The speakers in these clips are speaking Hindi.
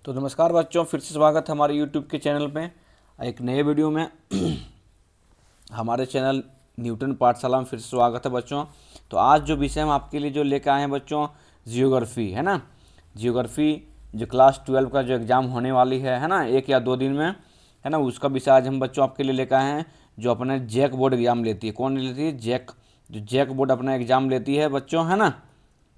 तो नमस्कार बच्चों, फिर से स्वागत है हमारे यूट्यूब के चैनल पे एक नए वीडियो में। हमारे चैनल न्यूटन पाठशाला में फिर से स्वागत है बच्चों। तो आज जो विषय हम आपके लिए जो लेकर आए हैं बच्चों, जियोग्राफी है ना। जियोग्राफी जो क्लास 12 का जो एग्ज़ाम होने वाली है ना, 1 या 2 दिन में, है ना, उसका विषय आज हम बच्चों आपके लिए लेकर आए हैं। जो अपने जैक बोर्ड एग्ज़ाम लेती है, कौन लेती है? जैक। जो जैक बोर्ड अपना एग्ज़ाम लेती है बच्चों, है ना।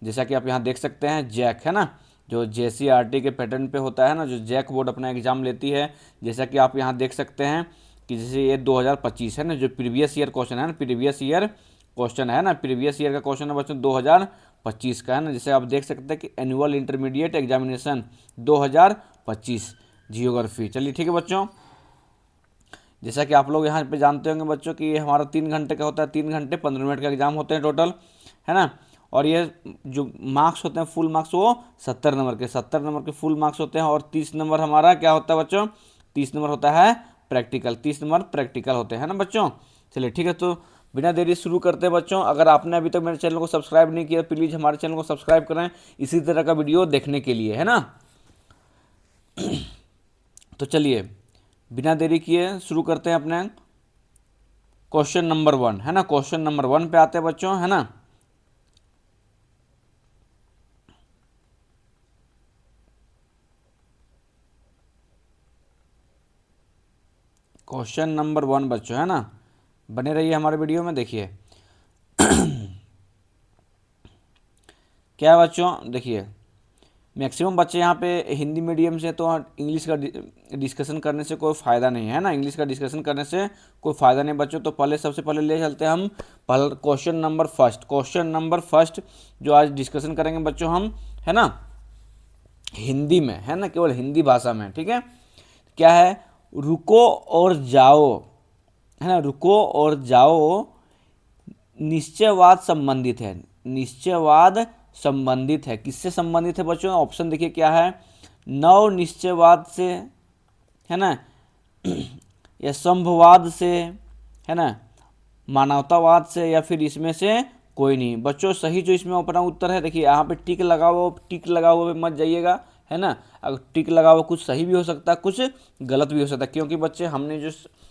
जैसा कि आप यहाँ देख सकते हैं, जैक है ना, जो JCRT के पैटर्न पे होता है ना, जो जैक बोर्ड अपना एग्ज़ाम लेती है। जैसा कि आप यहाँ देख सकते हैं कि जैसे ये 2025 है ना, जो प्रीवियस ईयर क्वेश्चन है ना, प्रीवियस ईयर क्वेश्चन है ना, प्रीवियस ईयर का क्वेश्चन है बच्चों 2025 का है ना। जैसे आप देख सकते हैं कि एनुअल इंटरमीडिएट एग्जामिनेशन 2025 जियोग्राफी। चलिए ठीक है बच्चों, जैसा कि आप लोग यहाँ पे जानते होंगे बच्चों कि ये हमारा 3 घंटे का होता है, 3 घंटे 15 मिनट का एग्जाम होते हैं टोटल, है ना। और ये जो मार्क्स होते हैं फुल मार्क्स, वो 70 नंबर के फुल मार्क्स होते हैं। और 30 नंबर हमारा क्या होता है बच्चों? 30 नंबर होता है प्रैक्टिकल, 30 नंबर प्रैक्टिकल होते हैं ना बच्चों। चलिए ठीक है, तो बिना देरी शुरू करते हैं बच्चों। अगर आपने अभी तक मेरे चैनल को सब्सक्राइब नहीं किया, प्लीज़ हमारे चैनल को सब्सक्राइब करें इसी तरह का वीडियो देखने के लिए, है ना। तो चलिए बिना देरी किए शुरू करते हैं अपने क्वेश्चन नंबर 1, है ना। क्वेश्चन नंबर 1 पे आते हैं बच्चों, है ना। क्वेश्चन नंबर 1 बच्चों, है ना, बने रहिए हमारे वीडियो में। देखिए क्या है बच्चों, देखिए मैक्सिमम बच्चे यहाँ पे हिंदी मीडियम से, तो इंग्लिश का डिस्कशन करने से कोई फ़ायदा नहीं है ना। इंग्लिश का डिस्कशन करने से कोई फ़ायदा नहीं बच्चों। तो पहले सबसे पहले ले चलते हैं हम पहले question number first. Question number first जो आज डिस्कशन करेंगे बच्चों हम, है ना, हिंदी में, है ना, केवल हिंदी भाषा में, ठीक है। क्या है? रुको और जाओ, है ना, रुको और जाओ निश्चयवाद संबंधित है। निश्चयवाद संबंधित है, किससे संबंधित है बच्चों? ऑप्शन देखिए क्या है, नव निश्चयवाद से, है ना, या संभवाद से, है ना, मानवतावाद से, या फिर इसमें से कोई नहीं। बच्चों सही जो इसमें अपना उत्तर है, देखिए यहाँ पे टिक लगा हुआ, टिक लगा हुआ पे मत जाइएगा, है ना। अगर टिक लगा हुआ कुछ सही भी हो सकता है, कुछ गलत भी हो सकता है, क्योंकि बच्चे हमने जो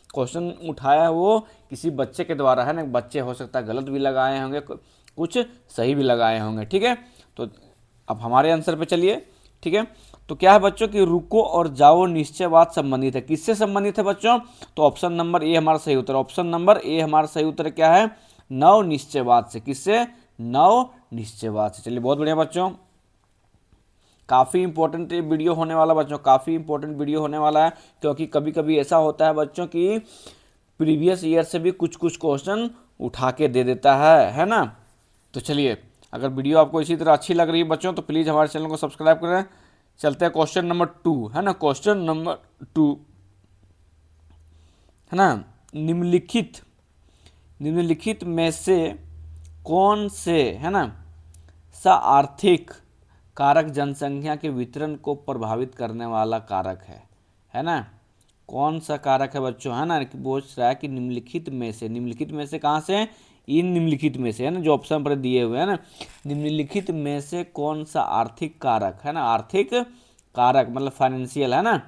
क्वेश्चन उठाया है वो किसी बच्चे के द्वारा है ना। बच्चे हो सकता है गलत भी लगाए होंगे, कुछ सही भी लगाए होंगे, ठीक है। तो अब हमारे आंसर पे चलिए, ठीक है। तो क्या है बच्चों कि रुको और जाओ निश्चयवाद संबंधित है, किससे संबंधित है बच्चों? तो ऑप्शन नंबर ए हमारा सही उत्तर, ऑप्शन नंबर ए हमारा सही उत्तर क्या है? नव निश्चयवाद से। किससे? नव निश्चयवाद से। चलिए बहुत बढ़िया बच्चों, काफ़ी इंपॉर्टेंट वीडियो होने वाला बच्चों, काफ़ी इंपॉर्टेंट वीडियो होने वाला है। क्योंकि कभी कभी ऐसा होता है बच्चों कि प्रीवियस ईयर से भी कुछ कुछ क्वेश्चन उठा के दे देता है ना। तो चलिए, अगर वीडियो आपको इसी तरह अच्छी लग रही है बच्चों, तो प्लीज़ हमारे चैनल को सब्सक्राइब करें। चलते हैं क्वेश्चन नंबर 2, है ना। क्वेश्चन नंबर 2, है ना, निम्नलिखित में से कौन से, है ना, सा आर्थिक कारक जनसंख्या के वितरण को प्रभावित करने वाला कारक है ना। कौन सा कारक है बच्चों, है ना, कि पूछ रहा है कि निम्नलिखित में से, निम्नलिखित में से कहाँ से? इन निम्नलिखित में से, है ना, जो ऑप्शन पर दिए हुए हैं ना, निम्नलिखित में से कौन सा आर्थिक कारक, है ना, आर्थिक कारक मतलब फाइनेंशियल, है ना,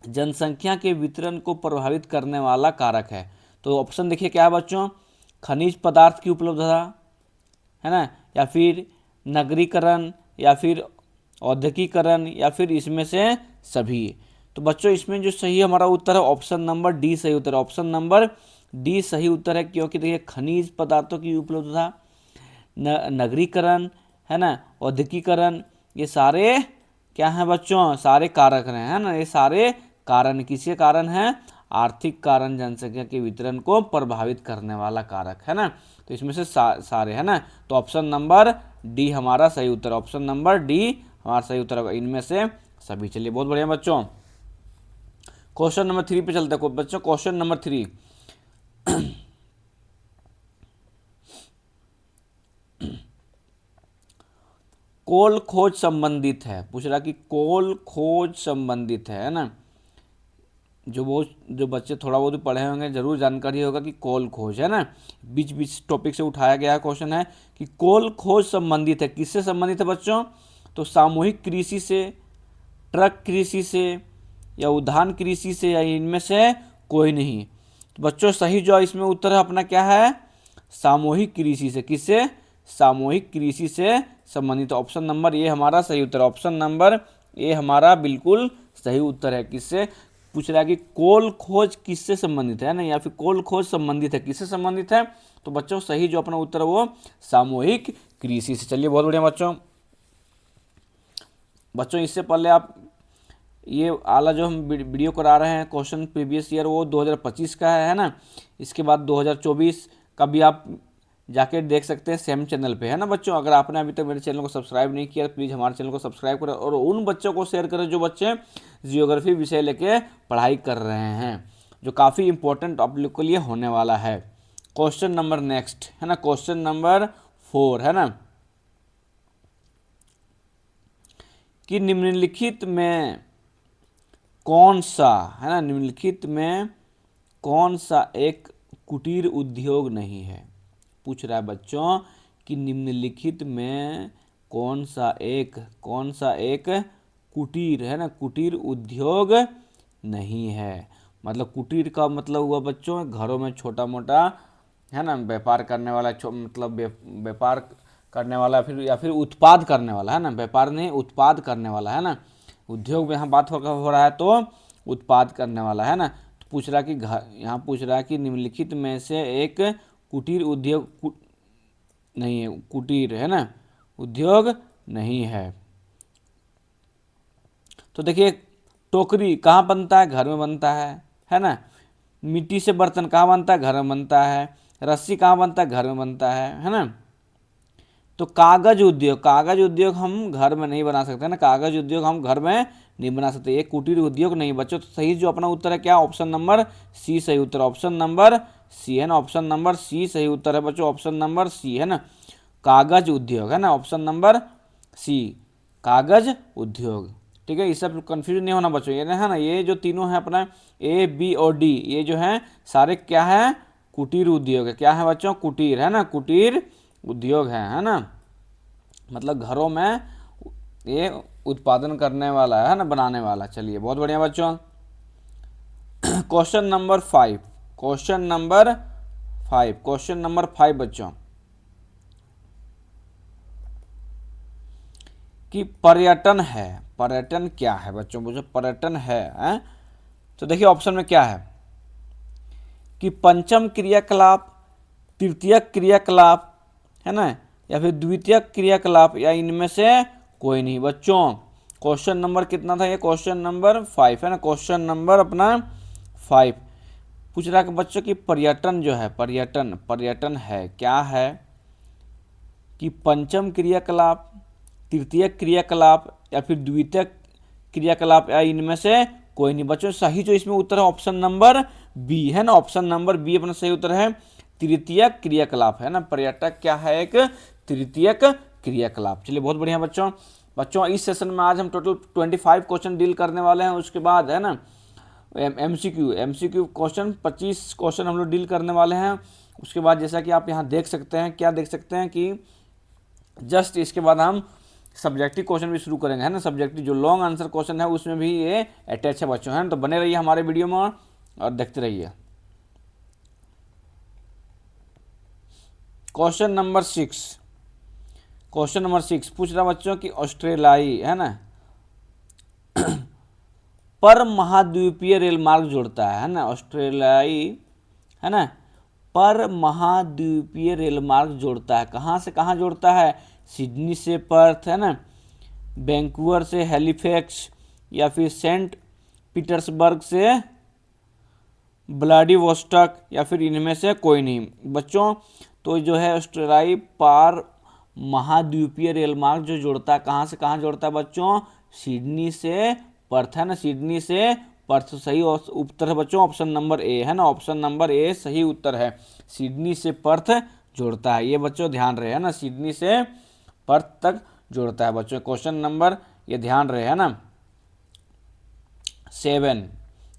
जनसंख्या के वितरण को प्रभावित करने वाला कारक है। तो ऑप्शन देखिए क्या है बच्चों, खनिज पदार्थ की उपलब्धता, है ना, या फिर नगरीकरण, या फिर औद्योगिकरण, या फिर इसमें से सभी। तो बच्चों इसमें जो सही हमारा उत्तर है ऑप्शन नंबर डी सही उत्तर है, ऑप्शन नंबर डी सही उत्तर है। क्योंकि देखिए खनिज पदार्थों की उपलब्धता, नगरीकरण, है ना, औद्योगिकरण, ये सारे क्या हैं बच्चों? सारे कारक हैं, है ना। ये सारे कारण किसके कारण हैं? आर्थिक कारण, जनसंख्या के वितरण को प्रभावित करने वाला कारक, है ना। तो इसमें से सारे, है ना। तो ऑप्शन नंबर डी हमारा सही उत्तर, ऑप्शन नंबर डी हमारा सही उत्तर होगा, इनमें से सभी। चलिए बहुत बढ़िया बच्चों, क्वेश्चन नंबर 3 पे चलते हैं बच्चों। क्वेश्चन नंबर 3, कोल खोज संबंधित है। पूछ रहा कि कोल खोज संबंधित है ना। जो बच्चे थोड़ा बहुत भी पढ़े होंगे जरूर जानकारी होगा कि कोल खोज, है ना, बीच बीच टॉपिक से उठाया गया क्वेश्चन है कि कोल खोज संबंधित है, किससे संबंधित है बच्चों? तो सामूहिक कृषि से, ट्रक कृषि से या उद्यान कृषि से या इनमें से कोई नहीं। तो बच्चों सही जो इसमें उत्तर है अपना क्या है, सामूहिक कृषि से। किससे, सामूहिक कृषि से संबंधित। ऑप्शन नंबर ए हमारा सही उत्तर, ऑप्शन नंबर ए हमारा बिल्कुल सही उत्तर है। किससे पूछ रहा है कि कोल खोज किससे संबंधित है ना, या फिर कोल खोज संबंधित है, किससे संबंधित है, तो बच्चों सही जो अपना उत्तर है वो सामूहिक कृषि से। चलिए बहुत बढ़िया बच्चों। बच्चों इससे पहले आप ये आला जो हम वीडियो करा रहे हैं क्वेश्चन प्रीवियस ईयर वो 2025 का है ना। इसके बाद 2024 का भी आप जाके देख सकते हैं सेम चैनल पे, है ना बच्चों। अगर आपने अभी तक मेरे चैनल को सब्सक्राइब नहीं किया प्लीज़ हमारे चैनल को सब्सक्राइब करें और उन बच्चों को शेयर करें जो बच्चे जियोग्राफी विषय लेके पढ़ाई कर रहे हैं, जो काफ़ी इंपॉर्टेंट आप लोग के लिए होने वाला है। क्वेश्चन नंबर नेक्स्ट है ना, क्वेश्चन नंबर 4 है ना, कि निम्नलिखित में कौन सा, है ना, निम्नलिखित में कौन सा एक कुटीर उद्योग नहीं है। पूछ रहा है बच्चों कि निम्नलिखित में कौन सा एक कुटीर, है ना, कुटीर उद्योग नहीं है। मतलब कुटीर का मतलब हुआ बच्चों घरों में छोटा मोटा, है ना, व्यापार करने वाला, मतलब व्यापार करने वाला फिर या फिर उत्पाद करने वाला, है ना, व्यापार नहीं उत्पाद करने वाला, है ना। उद्योग में यहाँ बात हो रहा है तो उत्पाद करने वाला, है ना। तो पूछ रहा कि यहाँ पूछ रहा है कि निम्नलिखित में से एक कुटीर उद्योग नहीं है, कुटीर, है ना, उद्योग नहीं है। तो देखिए टोकरी कहाँ बनता है, घर में बनता है ना। मिट्टी से बर्तन कहाँ बनता है, घर में बनता है। रस्सी कहाँ बनता है, घर में बनता है ना। तो कागज उद्योग हम घर में नहीं बना सकते ना, कागज उद्योग हम घर में नहीं बना सकते, ये कुटीर उद्योग नहीं बच्चों। तो सही जो अपना उत्तर है क्या, ऑप्शन नंबर सी सही उत्तर, ऑप्शन नंबर सी है ना, ऑप्शन नंबर सी सही उत्तर है बच्चों, ऑप्शन नंबर सी है ना, कागज उद्योग, है ना, ऑप्शन नंबर सी कागज उद्योग। ठीक है, इस सब कंफ्यूज नहीं होना बच्चों, ये है ना, ये जो तीनों है अपना ए बी और डी, ये जो है सारे क्या है, कुटीर उद्योग है। क्या है बच्चों, कुटीर, है ना, कुटीर उद्योग है ना, मतलब घरों में ये उत्पादन करने वाला है ना, बनाने वाला। चलिए बहुत बढ़िया बच्चों। Question number 5, question number 5, question number 5 बच्चों, कि पर्यटन है, पर्यटन क्या है बच्चों, मुझे पर्यटन है? तो देखिए ऑप्शन में क्या है कि पंचम क्रियाकलाप, तृतीय क्रियाकलाप, है ना, या फिर द्वितीय क्रियाकलाप, या इनमें से कोई नहीं बच्चों। क्वेश्चन नंबर कितना था, ये क्वेश्चन नंबर 5 है ना, क्वेश्चन नंबर अपना 5 पूछ रहा है कि बच्चों की पर्यटन जो है, पर्यटन है क्या है, कि पंचम क्रियाकलाप, तृतीय क्रियाकलाप, या फिर द्वितीय क्रियाकलाप, या इनमें से कोई नहीं बच्चों। सही जो इसमें उत्तर है ऑप्शन नंबर बी है ना, ऑप्शन नंबर बी अपना सही उत्तर है, तृतीय क्रियाकलाप, है ना। पर्यटक क्या है, एक तृतीय क्रियाकलाप। चलिए बहुत बढ़िया बच्चों। बच्चों इस सेशन में आज हम टोटल 25 क्वेश्चन डील करने वाले हैं, उसके बाद है ना एमसीक्यू क्वेश्चन 25 क्वेश्चन हम लोग डील करने वाले हैं। उसके बाद जैसा कि आप यहाँ देख सकते हैं, क्या देख सकते हैं कि जस्ट इसके बाद हम सब्जेक्टिव क्वेश्चन भी शुरू करेंगे, है ना। सब्जेक्टिव जो लॉन्ग आंसर क्वेश्चन है उसमें भी ये अटैच है बच्चों, है ना। तो बने रहिए हमारे वीडियो में और देखते रहिए। क्वेश्चन नंबर 6, क्वेश्चन नंबर 6 पूछ रहा बच्चों कि ऑस्ट्रेलियाई, है ना, पर महाद्वीपीय रेल मार्ग जोड़ता है ना, ऑस्ट्रेलियाई, है ना, पर महाद्वीपीय रेल मार्ग जोड़ता है। कहाँ से कहाँ जोड़ता है, सिडनी से पर्थ, है ना, वैंकूवर से हैलिफैक्स, या फिर सेंट पीटर्सबर्ग से व्लादिवोस्टॉक, या फिर इनमें से कोई नहीं बच्चों। तो जो है ऑस्ट्रेलियाई पार महाद्वीपीय रेल मार्ग जो जोड़ता है, कहाँ से कहाँ जोड़ता है बच्चों, सिडनी से पर्थ, है ना, सिडनी से पर्थ। सही उत्तर है बच्चों ऑप्शन नंबर ए, है ना, ऑप्शन नंबर ए सही उत्तर है, सिडनी से पर्थ जोड़ता है। ये बच्चों ध्यान रहे, है ना, सिडनी से पर्थ तक जोड़ता है बच्चों। क्वेश्चन नंबर ये ध्यान रहे, है ना, 7,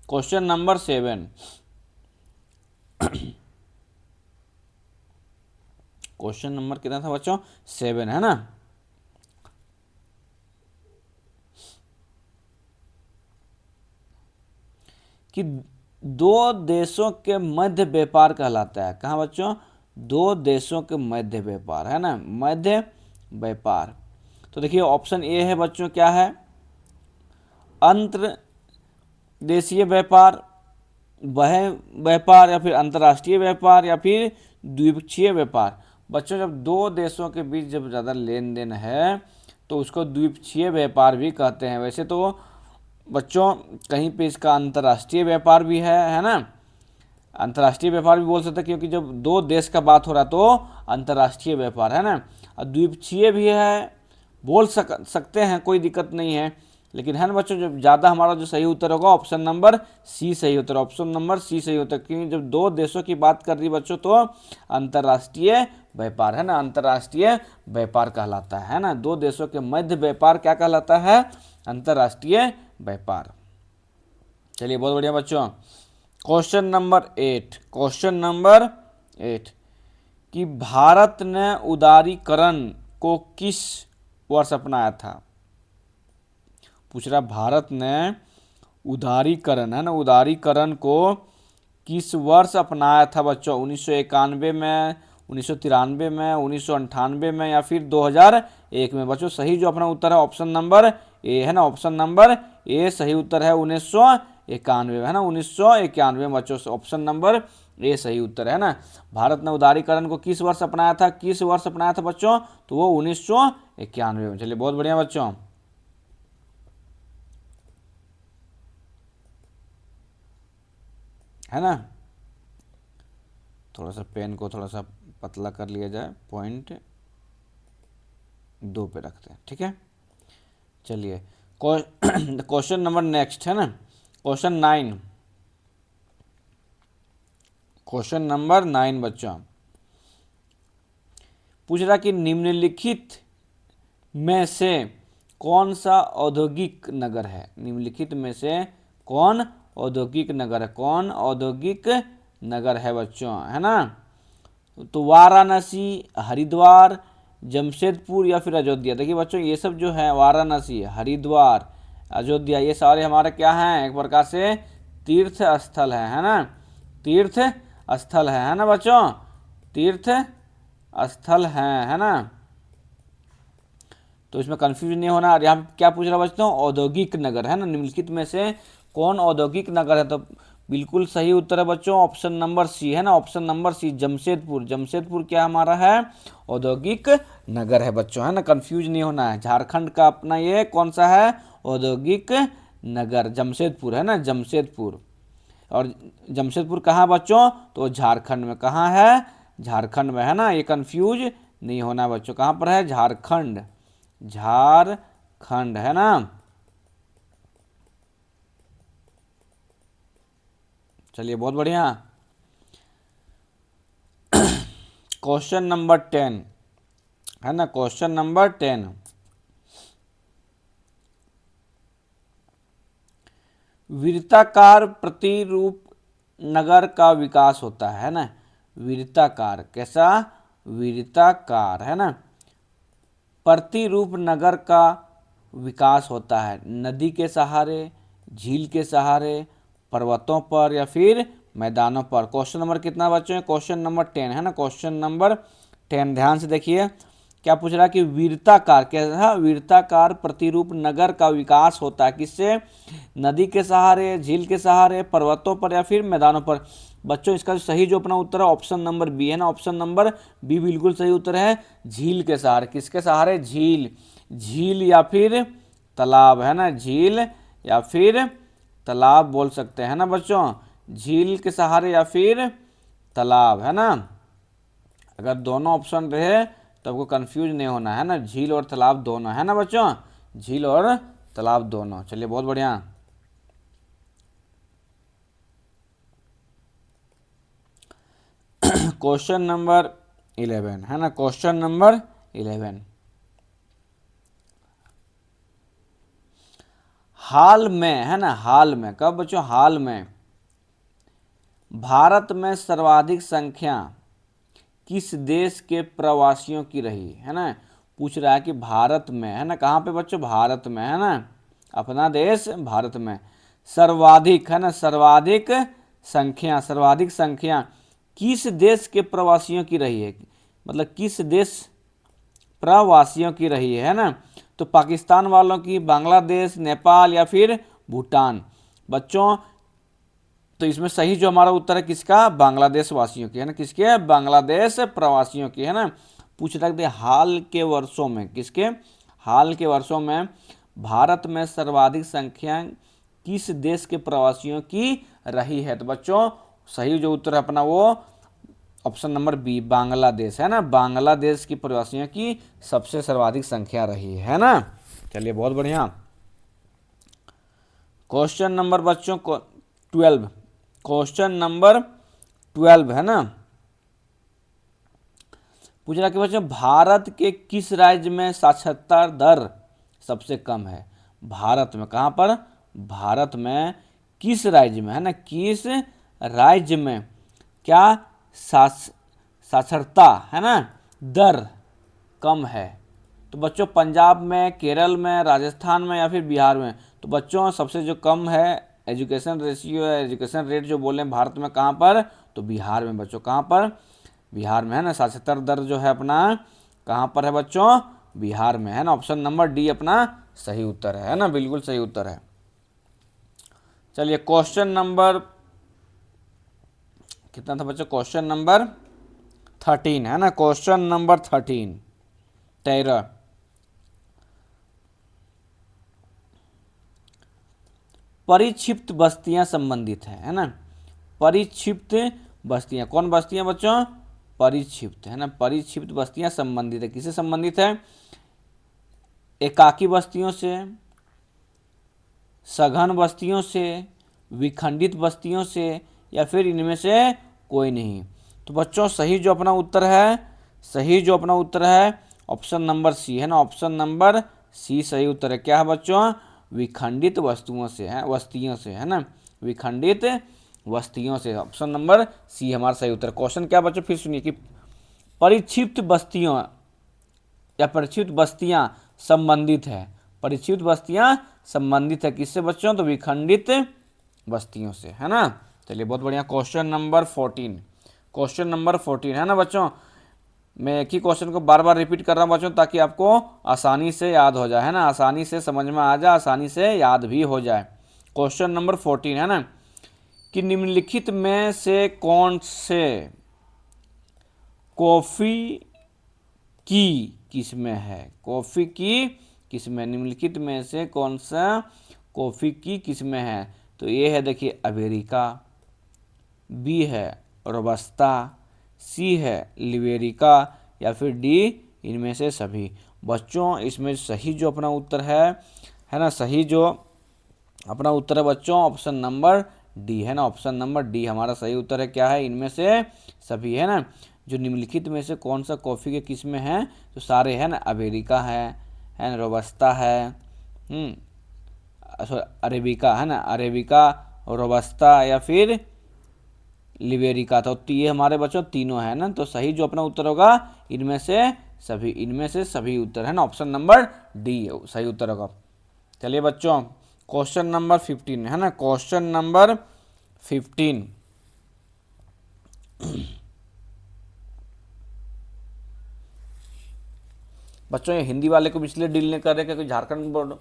क्वेश्चन नंबर 7, क्वेश्चन नंबर कितना था बच्चों, 7, है ना। कि दो देशों के मध्य व्यापार कहलाता है। कहाँ बच्चों? दो देशों के मध्य व्यापार, है ना, मध्य व्यापार। तो देखिए ऑप्शन ए है बच्चों, क्या है? अंतर देशीय व्यापार, वह व्यापार, या फिर अंतर्राष्ट्रीय व्यापार, या फिर द्विपक्षीय व्यापार। बच्चों जब दो देशों के बीच जब ज़्यादा लेन देन है तो उसको द्विपक्षीय व्यापार भी कहते हैं। वैसे तो बच्चों कहीं पे इसका अंतर्राष्ट्रीय व्यापार भी है ना, अंतर्राष्ट्रीय व्यापार भी बोल सकते हैं, क्योंकि जब दो देश का बात हो रहा तो अंतर्राष्ट्रीय व्यापार है ना। और द्विपक्षीय भी है, बोल सकते हैं, कोई दिक्कत नहीं है। लेकिन है ना बच्चों, जब ज़्यादा हमारा जो सही उत्तर होगा ऑप्शन नंबर सी सही उत्तर, ऑप्शन नंबर सी सही उत्तर, क्योंकि जब दो देशों की बात कर रही बच्चों तो अंतर्राष्ट्रीय व्यापार, है ना, अंतर्राष्ट्रीय व्यापार कहलाता है ना। दो देशों के मध्य व्यापार क्या कहलाता है? अंतर्राष्ट्रीय व्यापार। चलिए बहुत बढ़िया बच्चों। क्वेश्चन नंबर 8, क्वेश्चन नंबर 8 कि भारत ने उदारीकरण को किस वर्ष अपनाया था? पूछ रहा भारत ने उदारीकरण, है ना, उदारीकरण को किस वर्ष अपनाया था बच्चों? 1991 में, 1993 में, 1998 में, या फिर 2001 में? बच्चों सही जो अपना उत्तर है ऑप्शन नंबर ए है ना, ऑप्शन नंबर ए सही उत्तर है 1991, है ना, 1991 में बच्चों, ऑप्शन नंबर ए सही उत्तर है ना। भारत ने उदारीकरण को किस वर्ष अपनाया था? किस वर्ष अपनाया था बच्चों? तो वो 1991 में। चलिए बहुत बढ़िया बच्चों। है ना, थोड़ा सा पेन को थोड़ा सा पतला कर लिया जाए, पॉइंट 2 पे रखते हैं, ठीक है। चलिए क्वेश्चन नंबर नेक्स्ट है ना, क्वेश्चन 9, क्वेश्चन नंबर 9 बच्चों पूछ रहा कि निम्नलिखित में से कौन सा औद्योगिक नगर है? निम्नलिखित में से कौन औद्योगिक नगर है? कौन औद्योगिक नगर है बच्चों, है ना? तो वाराणसी, हरिद्वार, जमशेदपुर, या फिर अयोध्या। देखिए बच्चों ये सब जो है, वाराणसी, हरिद्वार, अयोध्या, ये सारे हमारे क्या हैं? एक प्रकार से तीर्थ स्थल है ना, तीर्थ स्थल है ना बच्चों, तीर्थ स्थल है ना। तो इसमें कंफ्यूज नहीं होना। और यहाँ क्या पूछ रहा बच्चों? औद्योगिक नगर, है ना। निम्नलिखित में से कौन औद्योगिक नगर है? तो बिल्कुल सही उत्तर है बच्चों ऑप्शन नंबर सी, है ना, option number c, Jamshedpur. Jamshedpur क्या हमारा है? औद्योगिक नगर है बच्चों, है ना, कंफ्यूज नहीं होना है। झारखंड का अपना ये कौन सा है? औद्योगिक नगर जमशेदपुर, है ना, जमशेदपुर। और जमशेदपुर कहाँ बच्चों? तो झारखंड में। कहाँ है? झारखंड में, है ना, ये कंफ्यूज नहीं होना बच्चों। कहाँ पर है? झारखंड, झारखंड, है ना। चलिए बहुत बढ़िया। क्वेश्चन नंबर 10 है ना, क्वेश्चन नंबर 10 वृत्ताकार प्रतिरूप नगर का विकास होता है ना। वृत्ताकार, कैसा? वृत्ताकार, है ना, प्रतिरूप नगर का विकास होता है नदी के सहारे, झील के सहारे, पर्वतों पर, या फिर मैदानों पर। क्वेश्चन नंबर कितना बच्चों है? क्वेश्चन नंबर 10 है ना, क्वेश्चन नंबर 10। ध्यान से देखिए क्या पूछ रहा है कि वृत्ताकार, कैसा? वृत्ताकार प्रतिरूप नगर का विकास होता है किससे? नदी के सहारे, झील के सहारे, पर्वतों पर, या फिर मैदानों पर। बच्चों इसका सही जो अपना उत्तर है ऑप्शन नंबर बी है ना, ऑप्शन नंबर बी बिल्कुल सही उत्तर है। झील के सहारे। किसके सहारे? झील, झील या फिर तालाब, है ना, झील या फिर तालाब बोल सकते हैं ना बच्चों, झील के सहारे या फिर तालाब, है ना। अगर दोनों ऑप्शन रहे तो आपको कंफ्यूज नहीं होना है ना, झील और तालाब दोनों, है ना बच्चों, झील और तालाब दोनों। चलिए बहुत बढ़िया। क्वेश्चन नंबर 11 है ना, क्वेश्चन नंबर 11 हाल में, है ना, हाल में, कब बच्चों? हाल में भारत में सर्वाधिक संख्या किस देश के प्रवासियों की रही, है ना। पूछ रहा है कि भारत में, है ना, कहाँ पे बच्चों? भारत में, है ना, अपना देश भारत में सर्वाधिक, है ना, सर्वाधिक संख्या किस देश के प्रवासियों की रही है, मतलब किस देश प्रवासियों की रही है ना। तो पाकिस्तान वालों की, बांग्लादेश, नेपाल या फिर भूटान। बच्चों तो इसमें सही जो हमारा उत्तर है किसका, बांग्लादेश वासियों की, है ना, किसके, बांग्लादेश प्रवासियों की, है ना। पूछ सकते हाल के वर्षों में, किसके, हाल के वर्षों में भारत में सर्वाधिक संख्या किस देश के प्रवासियों की रही है। तो बच्चों सही जो उत्तर है अपना वो ऑप्शन नंबर बी, बांग्लादेश, है ना। बांग्लादेश की प्रवासियों की सबसे सर्वाधिक संख्या रही है ना। चलिए बहुत बढ़िया। क्वेश्चन नंबर बच्चों को 12, क्वेश्चन नंबर 12 है ना। पूछ रहा कि बच्चों भारत के किस राज्य में साक्षरता दर सबसे कम है। भारत में कहाँ पर, भारत में किस राज्य में, है ना, किस राज्य में क्या साक्षरता, है ना, दर कम है। तो बच्चों पंजाब में, केरल में, राजस्थान में या फिर बिहार में। तो बच्चों सबसे जो कम है एजुकेशन रेशियो है, एजुकेशन रेट जो बोले भारत में, कहाँ पर, तो बिहार में बच्चों, कहाँ पर, बिहार में, है ना। साक्षरता दर जो है अपना कहाँ पर है बच्चों, बिहार में, है ना। ऑप्शन नंबर डी अपना सही उत्तर है ना, बिल्कुल सही उत्तर है। चलिए क्वेश्चन नंबर कितना था बच्चों, क्वेश्चन नंबर 13 है ना, क्वेश्चन नंबर 13 परिक्षिप्त बस्तियां संबंधित है ना। परिक्षिप्त बस्तियां, कौन बस्तियां बच्चों, परिक्षिप्त, है ना। परिक्षिप्त बस्तियां संबंधित है, किससे संबंधित है, एकाकी बस्तियों से, सघन बस्तियों से, विखंडित बस्तियों से या फिर इनमें से कोई नहीं। तो बच्चों सही जो अपना उत्तर है, सही जो अपना उत्तर है ऑप्शन नंबर सी, है ना। ऑप्शन नंबर सी सही उत्तर है। क्या है बच्चों, विखंडित वस्तुओं से, है, बस्तियों से, है ना, विखंडित बस्तियों से। ऑप्शन नंबर सी हमारा सही उत्तर। क्वेश्चन क्या बच्चों फिर सुनिए कि परिक्षिप्त बस्तियों या परिक्षिप्त बस्तियां संबंधित है, परिक्षिप्त बस्तियां संबंधित है किससे बच्चों, तो विखंडित बस्तियों से, है ना। चलिए बहुत बढ़िया। क्वेश्चन नंबर 14, क्वेश्चन नंबर 14 है ना बच्चों। मैं एक ही क्वेश्चन को बार बार रिपीट कर रहा हूं बच्चों ताकि आपको आसानी से याद हो जाए, है ना, आसानी से समझ में आ जाए, आसानी से याद भी हो जाए। क्वेश्चन नंबर 14 है ना कि निम्नलिखित में से कौन से कॉफी की किस्में है, कॉफी की किस्में, निम्नलिखित में से कौन सा कॉफी की किस्में है। तो ये है देखिए अमेरिका, बी है रोबस्ता, सी है लिबेरिका या फिर डी इनमें से सभी। बच्चों इसमें सही जो अपना उत्तर है ना, सही जो अपना उत्तर है बच्चों ऑप्शन नंबर डी, है ना। ऑप्शन नंबर डी हमारा सही उत्तर है। क्या है, इनमें से सभी, है ना। जो निम्नलिखित में से कौन सा कॉफ़ी के किस्में हैं, तो सारे हैं ना, अमेरिका है ना, रोबस्ता है, अरेबिका, है ना, अरेबिका, रोबस्ता या फिर लिबेरिका। तो ये हमारे बच्चों तीनों है ना। तो सही जो अपना उत्तर होगा इनमें से सभी, इनमें से सभी उत्तर, है ना। ऑप्शन नंबर डी सही उत्तर होगा। चलिए बच्चों क्वेश्चन नंबर 15 है ना, क्वेश्चन नंबर 15 बच्चों ये हिंदी वाले को इसलिए डील नहीं कर रहे क्योंकि झारखंड बोर्ड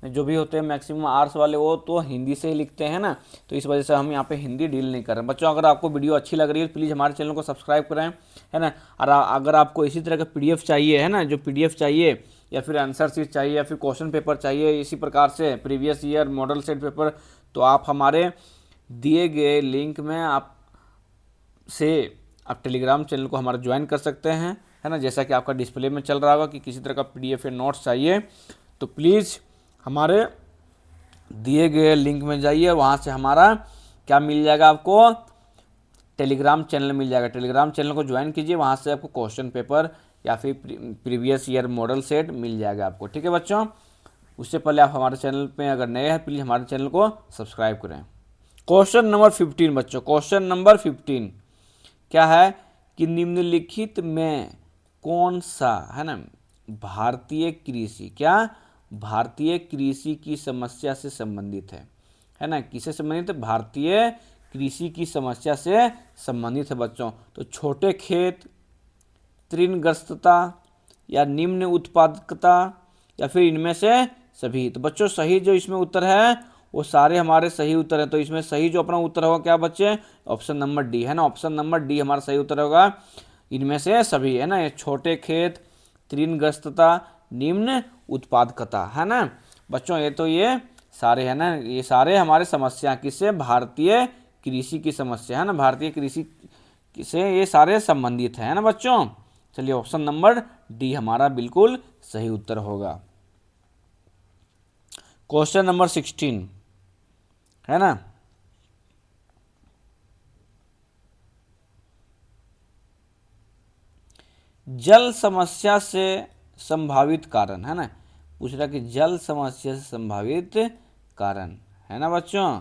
में जो भी होते हैं मैक्सिमम आर्ट्स वाले वो तो हिंदी से ही लिखते हैं ना, तो इस वजह से हम यहाँ पे हिंदी डील नहीं कर रहे हैं। बच्चों अगर आपको वीडियो अच्छी लग रही है तो प्लीज़ हमारे चैनल को सब्सक्राइब करें, है ना। और अगर आपको इसी तरह का PDF चाहिए, है ना, जो PDF चाहिए या फिर आंसर शीट चाहिए या फिर क्वेश्चन पेपर चाहिए इसी प्रकार से previous year model set paper, तो आप हमारे दिए गए लिंक में आप टेलीग्राम चैनल को हमारा ज्वाइन कर सकते हैं, है ना। जैसा कि आपका डिस्प्ले में चल रहा होगा कि किसी तरह का PDF या नोट्स चाहिए तो प्लीज़ हमारे दिए गए लिंक में जाइए, वहाँ से हमारा क्या मिल जाएगा आपको, टेलीग्राम चैनल मिल जाएगा। टेलीग्राम चैनल को ज्वाइन कीजिए, वहाँ से आपको क्वेश्चन पेपर या फिर प्रीवियस ईयर मॉडल सेट मिल जाएगा आपको, ठीक है बच्चों। उससे पहले आप हमारे चैनल पे अगर नए हैं प्लीज़ हमारे चैनल को सब्सक्राइब करें। क्वेश्चन नंबर 15 बच्चों, क्वेश्चन नंबर 15 क्या है कि निम्नलिखित में कौन सा, है ना, भारतीय कृषि, क्या भारतीय कृषि की समस्या से संबंधित है है ना, किससे संबंधित है, भारतीय कृषि की समस्या से संबंधित है बच्चों। तो छोटे खेत, ऋणग्रस्तता या निम्न उत्पादकता या फिर इनमें से सभी। तो बच्चों सही जो इसमें उत्तर है वो सारे हमारे सही उत्तर है। तो इसमें सही जो अपना उत्तर होगा क्या बच्चे, ऑप्शन नंबर डी, है ना, ऑप्शन नंबर डी हमारा सही उत्तर होगा, इनमें से सभी, है ना, ये छोटे खेत, ऋणग्रस्तता, निम्न उत्पादकता, है ना बच्चों। ये सारे, है ना, ये सारे हमारे समस्या किससे, भारतीय कृषि की समस्या, है ना, भारतीय कृषि से ये सारे संबंधित है ना बच्चों। चलिए ऑप्शन नंबर डी हमारा बिल्कुल सही उत्तर होगा। क्वेश्चन नंबर 16, है ना, जल समस्या से संभावित कारण, है ना, पूछ रहा कि जल समस्या से संभावित कारण, है ना बच्चों।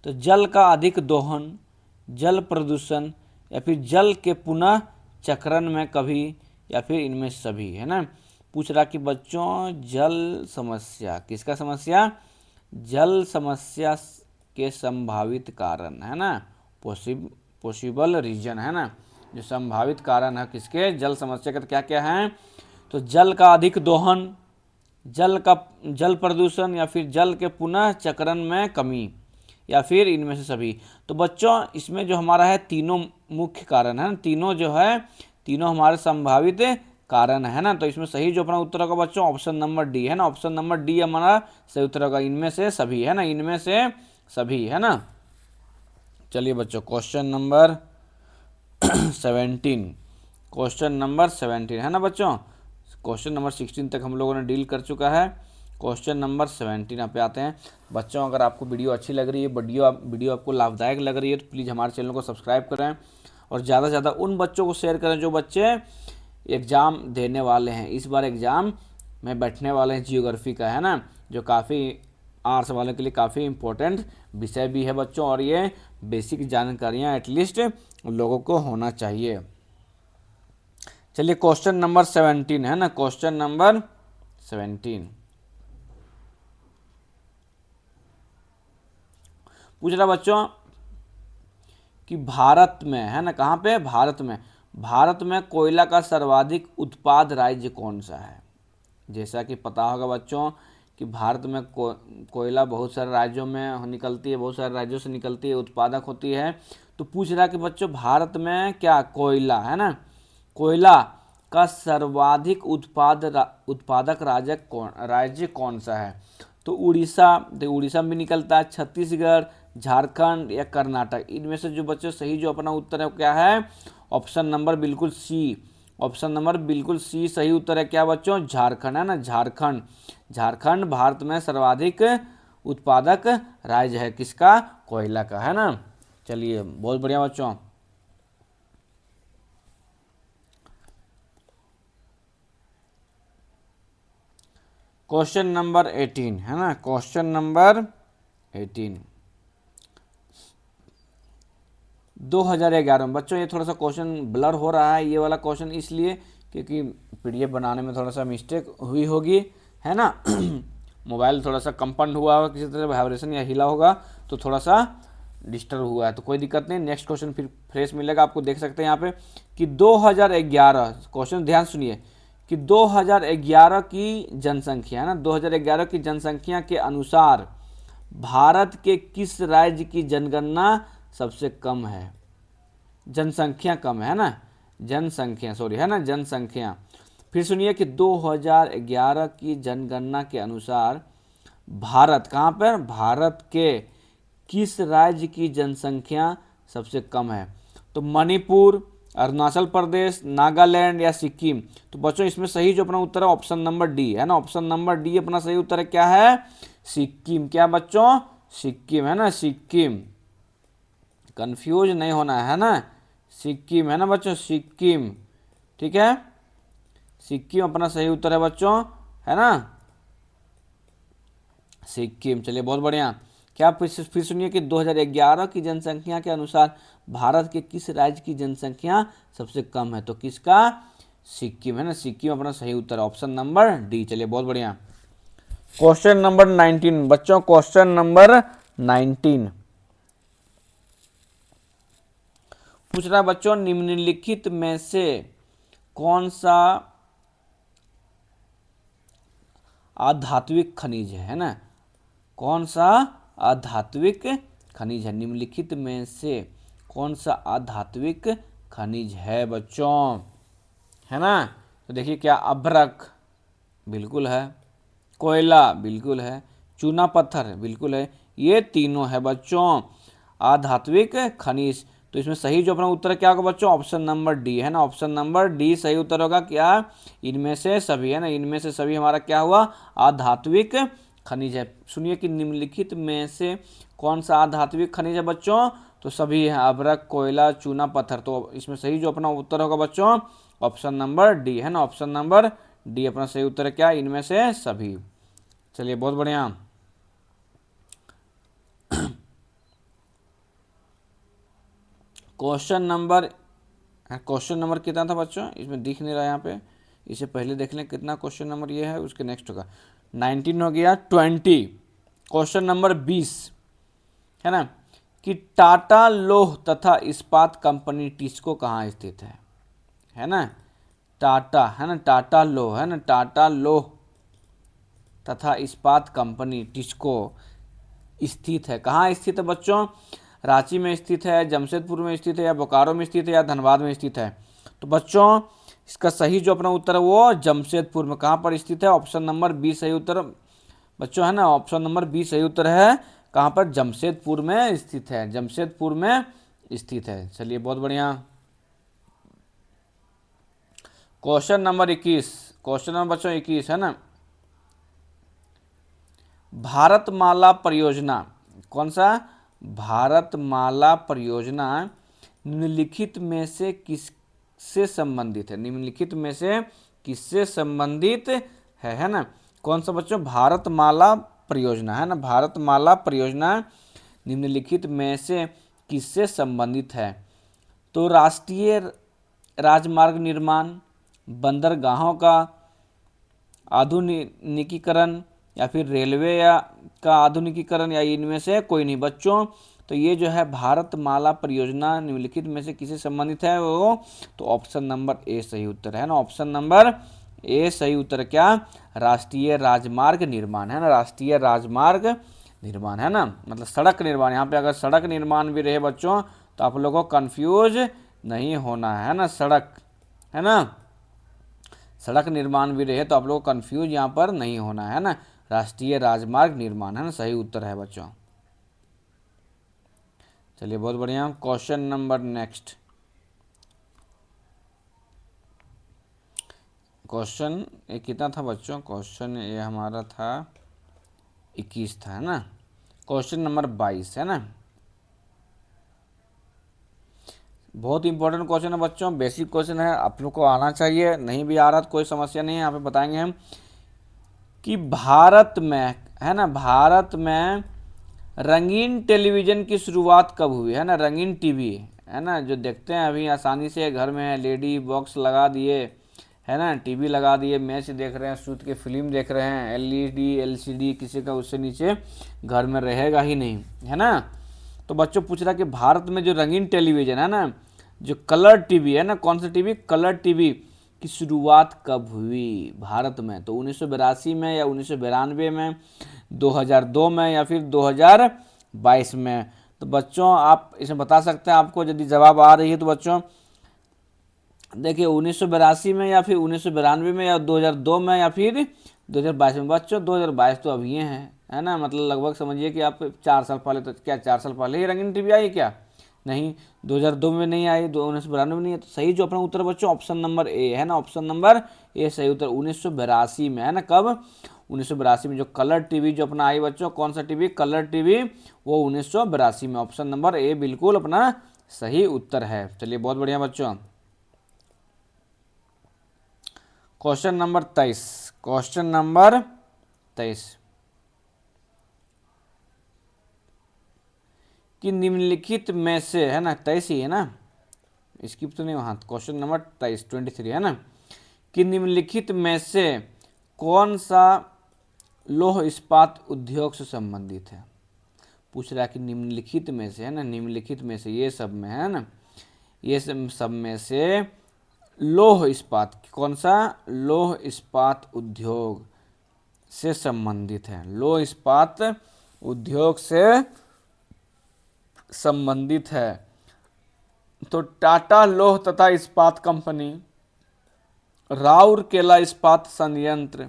तो जल का अधिक दोहन, जल प्रदूषण या फिर जल के पुनः चक्रण में कभी या फिर इनमें सभी, है ना। पूछ रहा कि बच्चों जल समस्या, किसका समस्या, जल समस्या के संभावित कारण, है ना, पॉसिबल रीजन, है ना, जो संभावित कारण है किसके, जल समस्या के, तो क्या क्या है, तो जल का अधिक दोहन, जल प्रदूषण या फिर जल के पुनः चक्रण में कमी या फिर इनमें से सभी। तो बच्चों इसमें जो हमारा है तीनों मुख्य कारण है ना, तीनों जो है तीनों हमारे संभावित कारण है ना। तो इसमें सही जो अपना उत्तर होगा बच्चों ऑप्शन नंबर डी, है ना, ऑप्शन नंबर डी हमारा सही उत्तर होगा, इनमें से सभी, है ना, इनमें से सभी, है ना। चलिए बच्चों क्वेश्चन नंबर 17, क्वेश्चन नंबर 17, है ना बच्चों। क्वेश्चन नंबर 16 तक हम लोगों ने डील कर चुका है। क्वेश्चन नंबर 17 पे आते हैं बच्चों। अगर आपको वीडियो अच्छी लग रही है, वीडियो आपको लाभदायक लग रही है, तो प्लीज़ हमारे चैनल को सब्सक्राइब करें और ज़्यादा से ज़्यादा उन बच्चों को शेयर करें जो बच्चे एग्ज़ाम देने वाले हैं, इस बार एग्ज़ाम में बैठने वाले हैं जियोग्राफी का, है ना, जो काफ़ी आर्ट्स वालों के लिए काफ़ी इम्पोर्टेंट विषय भी है बच्चों, और ये बेसिक जानकारियाँ एटलीस्ट लोगों को होना चाहिए। चलिए क्वेश्चन नंबर 17, है ना, क्वेश्चन नंबर 17 पूछ रहा बच्चों कि भारत में, है ना, कहाँ पे, भारत में कोयला का सर्वाधिक उत्पाद राज्य कौन सा है। जैसा कि पता होगा बच्चों कि भारत में कोयला बहुत सारे राज्यों में निकलती है, बहुत सारे राज्यों से निकलती है, उत्पादक होती है। तो पूछ रहा कि बच्चों भारत में क्या कोयला, है ना, कोयला का सर्वाधिक उत्पादक राज्य कौन सा है। तो उड़ीसा में निकलता है, छत्तीसगढ़, झारखंड या कर्नाटक, इनमें से जो बच्चों सही जो अपना उत्तर है क्या है, ऑप्शन नंबर बिल्कुल सी, ऑप्शन नंबर बिल्कुल सी सही उत्तर है क्या बच्चों, झारखंड, है ना, झारखंड भारत में सर्वाधिक उत्पादक राज्य है किसका, कोयला का, है ना। चलिए बहुत बढ़िया बच्चों। क्वेश्चन नंबर 18, है ना, क्वेश्चन नंबर 18 2011 में बच्चों, ये थोड़ा सा क्वेश्चन ब्लर हो रहा है, ये वाला क्वेश्चन इसलिए क्योंकि पीडीएफ बनाने में थोड़ा सा मिस्टेक हुई होगी, है ना। मोबाइल थोड़ा सा कंपन हुआ होगा, किसी तरह वाइब्रेशन या हिला होगा तो थोड़ा सा डिस्टर्ब हुआ है, तो कोई दिक्कत नहीं, नेक्स्ट क्वेश्चन फिर फ्रेश मिलेगा आपको। देख सकते हैं यहाँ पे कि 2011, क्वेश्चन ध्यान सुनिए, कि 2011 की जनसंख्या, है ना, 2011 की जनसंख्या के अनुसार भारत के किस राज्य की जनगणना सबसे कम है, जनसंख्या कम है ना, जनसंख्या सॉरी, है ना, जनसंख्या। फिर सुनिए कि 2011 की जनगणना के अनुसार भारत, कहाँ पर, भारत के किस राज्य की जनसंख्या सबसे कम है। तो मणिपुर, अरुणाचल प्रदेश, नागालैंड या सिक्किम। तो बच्चों इसमें सही जो अपना उत्तर है ऑप्शन नंबर डी, है ना, ऑप्शन नंबर डी अपना सही उत्तर है क्या है, सिक्किम। क्या बच्चों, सिक्किम, है ना, सिक्किम, कंफ्यूज नहीं होना है ना, सिक्किम, है ना बच्चों, सिक्किम, ठीक है, सिक्किम अपना सही उत्तर है बच्चों, है ना, सिक्किम। चलिए बहुत बढ़िया। क्या फिर सुनिए कि 2011 की जनसंख्या के अनुसार भारत के किस राज्य की जनसंख्या सबसे कम है, तो किसका, सिक्किम, है ना, सिक्किम अपना सही उत्तर है, ऑप्शन नंबर डी। चलिए बहुत बढ़िया। क्वेश्चन नंबर 19 बच्चों, क्वेश्चन नंबर 19 पूछ रहा है बच्चों, निम्नलिखित में से कौन सा आधात्विक खनिज है ना, कौन सा आधात्विक खनिज है, निम्नलिखित में से कौन सा आधात्विक खनिज है बच्चों, है ना। तो देखिए क्या, अभ्रक बिल्कुल है, कोयला बिल्कुल है, चूना पत्थर बिल्कुल है, ये तीनों है बच्चों आधात्विक खनिज। तो इसमें सही जो अपना उत्तर क्या होगा बच्चों, ऑप्शन नंबर डी है ना, ऑप्शन नंबर डी सही उत्तर होगा। क्या, इनमें से सभी है ना, इनमें से सभी हमारा क्या हुआ, आधात्विक खनिज है। सुनिए कि निम्नलिखित में से कौन सा आधात्विक खनिज है बच्चों, तो सभी है, अभ्रक, कोयला, चूना, पत्थर। तो इसमें सही जो अपना उत्तर होगा बच्चों, ऑप्शन नंबर डी है ना, ऑप्शन नंबर डी अपना सही उत्तर है। क्या, इनमें से सभी। चलिए बहुत बढ़िया। क्वेश्चन नंबर कितना था बच्चों, इसमें दिख नहीं रहा यहाँ पे, इसे पहले देख लें कितना क्वेश्चन नंबर ये है, उसके नेक्स्ट होगा 19 हो गया। 20 क्वेश्चन नंबर 20 है ना, कि टाटा लौह तथा इस्पात कंपनी टिस्को कहाँ स्थित है ना, टाटा है ना, टाटा लौह है ना, टाटा लौह तथा इस्पात कंपनी टिस्को स्थित है, कहाँ स्थित है बच्चों, रांची में स्थित है, जमशेदपुर में स्थित है, या बोकारो में स्थित है, या धनबाद में स्थित है। तो बच्चों इसका सही जो अपना उत्तर है वो जमशेदपुर में, कहाँ पर स्थित है, ऑप्शन नंबर बी सही उत्तर बच्चों है ना, ऑप्शन नंबर बी सही उत्तर है। कहाँ पर, जमशेदपुर में स्थित है, जमशेदपुर में स्थित है। चलिए बहुत बढ़िया। क्वेश्चन नंबर 21, क्वेश्चन नंबर बच्चों 21 है ना, भारतमाला परियोजना, कौन सा, भारतमाला परियोजना निम्नलिखित में से किससे संबंधित है, निम्नलिखित में से किससे संबंधित है ना, कौन सा बच्चों, भारतमाला परियोजना है ना, भारतमाला परियोजना निम्नलिखित में से किससे संबंधित है। तो राष्ट्रीय राजमार्ग निर्माण, बंदरगाहों का आधुनिकीकरण, या फिर रेलवे या का आधुनिकीकरण, या इनमें से कोई नहीं बच्चों। तो ये जो है भारतमाला परियोजना निम्नलिखित में से किससे संबंधित है वो, तो ऑप्शन नंबर ए सही उत्तर है ना, ऑप्शन नंबर ए सही उत्तर। क्या, राष्ट्रीय राजमार्ग निर्माण है ना, राष्ट्रीय राजमार्ग निर्माण है ना, मतलब सड़क निर्माण। यहाँ पे अगर सड़क निर्माण भी रहे बच्चों तो आप लोगों को कंफ्यूज नहीं होना है ना, सड़क है ना, सड़क निर्माण भी रहे तो आप लोग को कंफ्यूज यहाँ पर नहीं होना है ना, राष्ट्रीय राजमार्ग निर्माण है ना, सही उत्तर है बच्चों। चलिए बहुत बढ़िया। क्वेश्चन नंबर नेक्स्ट, क्वेश्चन ये कितना था बच्चों, क्वेश्चन ये हमारा था 21 था है ना, क्वेश्चन नंबर 22 है ना, बहुत इंपॉर्टेंट क्वेश्चन है बच्चों, बेसिक क्वेश्चन है, आप लोग को आना चाहिए, नहीं भी आ रहा तो कोई समस्या नहीं है, यहाँ पे बताएंगे हम कि भारत में है ना, भारत में रंगीन टेलीविज़न की शुरुआत कब हुई है ना, रंगीन टीवी है ना, जो देखते हैं अभी आसानी से घर में है, लेडी बॉक्स लगा दिए है ना, टीवी लगा दिए, मैच देख रहे हैं, सूत के फिल्म देख रहे हैं, एलईडी एलसीडी किसी का उससे नीचे घर में रहेगा ही नहीं है ना। तो बच्चों पूछ रहा है कि भारत में जो रंगीन टेलीविज़न है ना, जो कलर टीवी है ना, कौन सा टीवी, कलर टीवी की शुरुआत कब हुई भारत में, तो 1982 में, या 1992 में, 2002 में, या फिर 2022 में। तो बच्चों आप इसमें बता सकते हैं, आपको यदि जवाब आ रही है तो बच्चों देखिए 1982 में, या फिर 1992 में, या 2002 में, या फिर 2022 में। बच्चों 2022 तो अभी है ना, मतलब लगभग समझिए कि आप 4 साल पहले, तो क्या 4 साल पहले ही रंगीन टीवी आई क्या, नहीं 2002 में नहीं आई, 1992 में नहीं है। तो सही जो अपना उत्तर बच्चों ऑप्शन नंबर ए है ना, ऑप्शन नंबर ए सही उत्तर 1982 में है ना, कब 1982 में जो कलर टीवी जो अपना आई बच्चों, कौन सा टीवी, कलर टीवी, वो 1982 में, ऑप्शन नंबर ए बिल्कुल अपना सही उत्तर है। चलिए बहुत बढ़िया बच्चों। क्वेश्चन नंबर 23, क्वेश्चन नंबर 23 कि निम्नलिखित में से है ना, 23 ही है ना, स्किप तो नहीं वहाँ, क्वेश्चन नंबर 23 है ना, कि निम्नलिखित में से कौन सा लौह इस्पात उद्योग से संबंधित है। पूछ रहा है कि निम्नलिखित में से, है ना, निम्नलिखित में से ये सब में, है ना, ये सब में से लौह इस्पात कौन सा, लौह इस्पात उद्योग से संबंधित है, लौह इस्पात उद्योग से संबंधित है। तो टाटा लौह तथा इस्पात कंपनी, राउरकेला इस्पात संयंत्र,